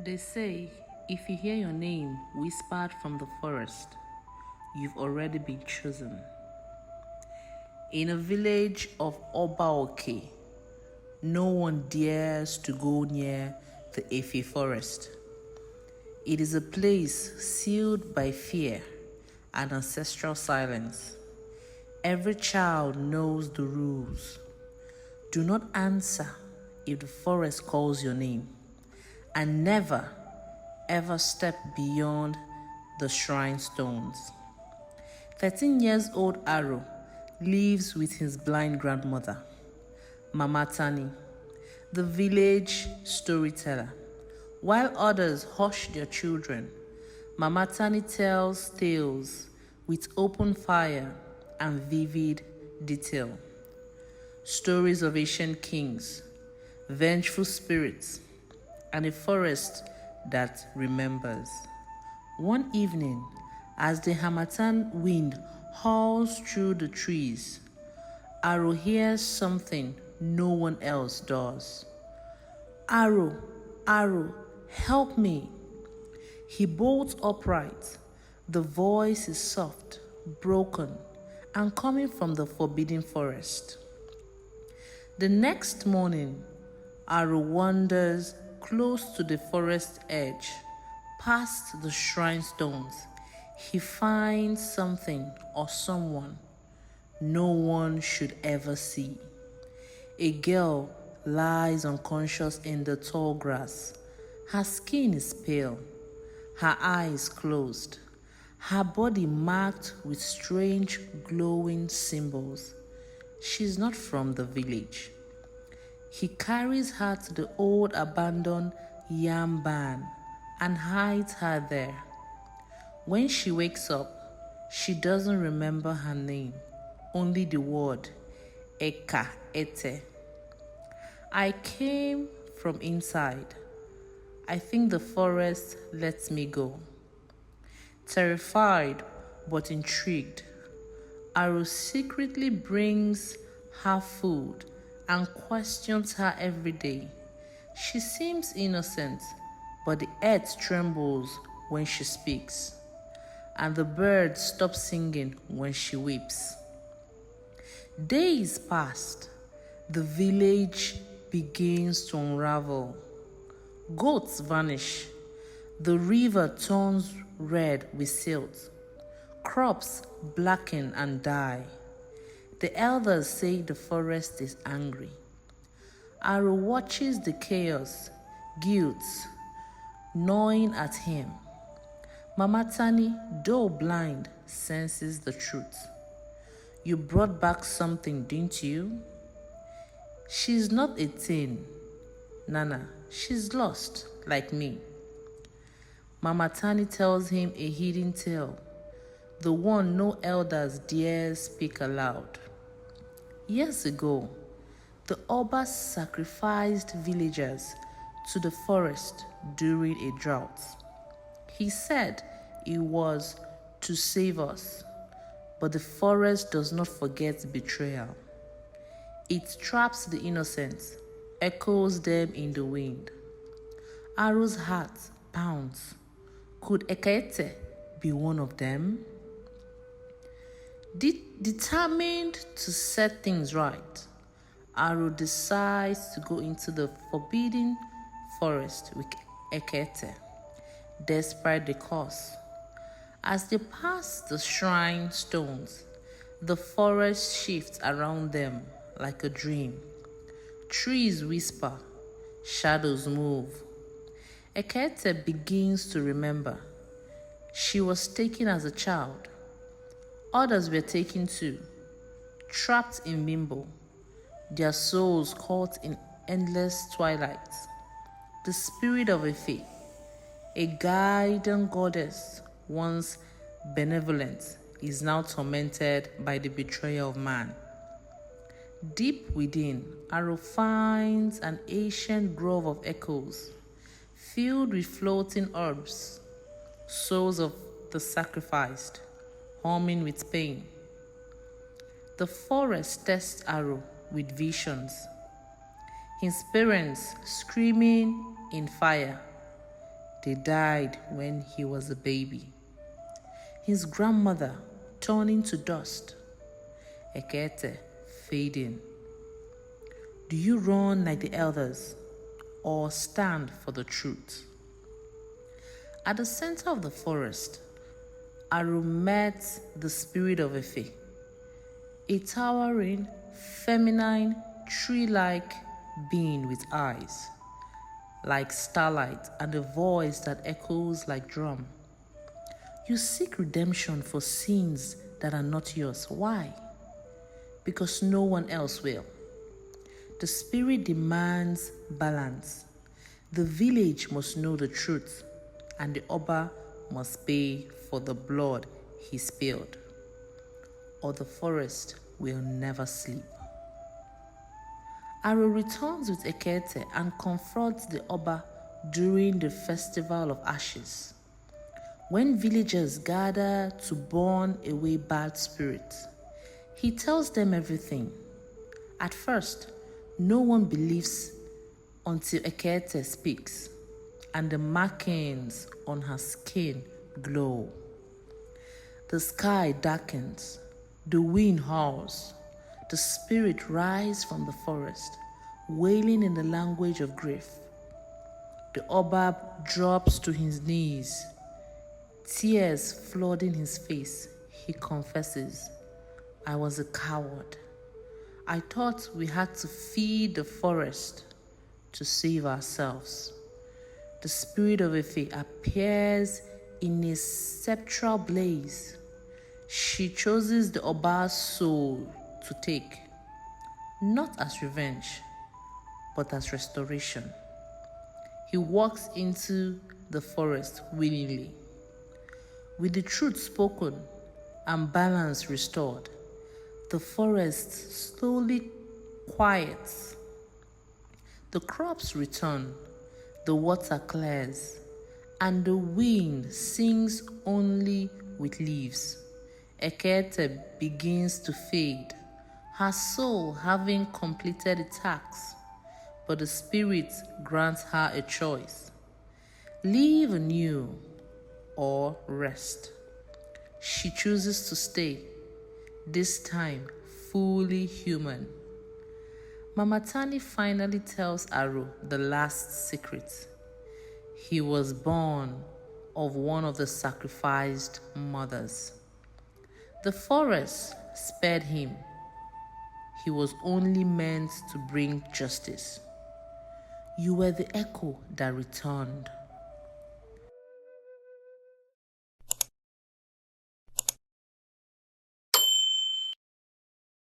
They say if you hear your name whispered from the forest, you've already been chosen. In a village of Obaoke, no one dares to go near the Efe forest. It is a place sealed by fear and ancestral silence. Every child knows the rules. Do not answer if the forest calls your name, and never ever step beyond the shrine stones. 13 years old Aro lives with his blind grandmother, Mama Tani, the village storyteller. While others hush their children, Mama Tani tells tales with open fire and vivid detail. Stories of ancient kings, vengeful spirits, and a forest that remembers. One evening, as the Hamatan wind howls through the trees, Aro hears something no one else does. Aro, Aro, help me. He bolts upright. The voice is soft, broken, and coming from the forbidden forest. The next morning, Aro wanders close to the forest edge, past the shrine stones. He finds something or someone no one should ever see. A girl lies unconscious in the tall grass. Her skin is pale, her eyes closed, her body marked with strange glowing symbols. She's not from the village. He carries her to the old abandoned yam barn and hides her there. When she wakes up, she doesn't remember her name, only the word Eka Ete. I came from inside. I think the forest lets me go. Terrified but intrigued, Aro secretly brings her food and questions her every day. She seems innocent, but the earth trembles when she speaks, and the birds stop singing when she weeps. Days passed. The village begins to unravel. Goats vanish. The river turns red with silt. Crops blacken and die. The elders say the forest is angry. Aro watches the chaos, guilt, gnawing at him. Mama Tani, though blind, senses the truth. You brought back something, didn't you? She's not a teen, Nana. She's lost, like me. Mama Tani tells him a hidden tale, the one no elders dare speak aloud. Years ago, the Obas sacrificed villagers to the forest during a drought. He said it was to save us, but the forest does not forget betrayal. It traps the innocent, echoes them in the wind. Aro's heart pounds. Could Ekaete be one of them? Determined to set things right, Aro decides to go into the forbidden forest with Ekaete, despite the cost. As they pass the shrine stones, the forest shifts around them like a dream. Trees whisper, shadows move. Ekaete begins to remember. She was taken as a child. Others were taken too, trapped in limbo, their souls caught in endless twilight. The spirit of Ife, a guiding goddess once benevolent, is now tormented by the betrayal of man. Deep within, Aro finds an ancient grove of echoes, filled with floating herbs, souls of the sacrificed, humming with pain. The forest tests Aro with visions. His parents screaming in fire. They died when he was a baby. His grandmother turning to dust. Ekete fading. Do you run like the elders or stand for the truth? At the center of the forest, Aro met the spirit of Ife, a towering, feminine, tree-like being with eyes like starlight and a voice that echoes like drum. You seek redemption for sins that are not yours. Why? Because no one else will. The spirit demands balance. The village must know the truth, and the Oba must pay for the blood he spilled, or the forest will never sleep. Aro returns with Ekete and confronts the Oba during the Festival of Ashes, when villagers gather to burn away bad spirits. He tells them everything. At first, no one believes until Ekete speaks, and the markings on her skin glow. The sky darkens, the wind howls, the spirit rises from the forest, wailing in the language of grief. The Oba drops to his knees, tears flooding his face. He confesses, I was a coward. I thought we had to feed the forest to save ourselves. The spirit of Ife appears in a sceptral blaze. She chooses the Oba's soul to take, not as revenge, but as restoration. He walks into the forest willingly. With the truth spoken and balance restored, the forest slowly quiets. The crops return, the water clears, and the wind sings only with leaves. Ekete begins to fade, her soul having completed its task, but the spirit grants her a choice: live anew or rest. She chooses to stay, this time fully human. Mama Tani finally tells Aro the last secret. He was born of one of the sacrificed mothers. The forest spared him. He was only meant to bring justice. You were the echo that returned.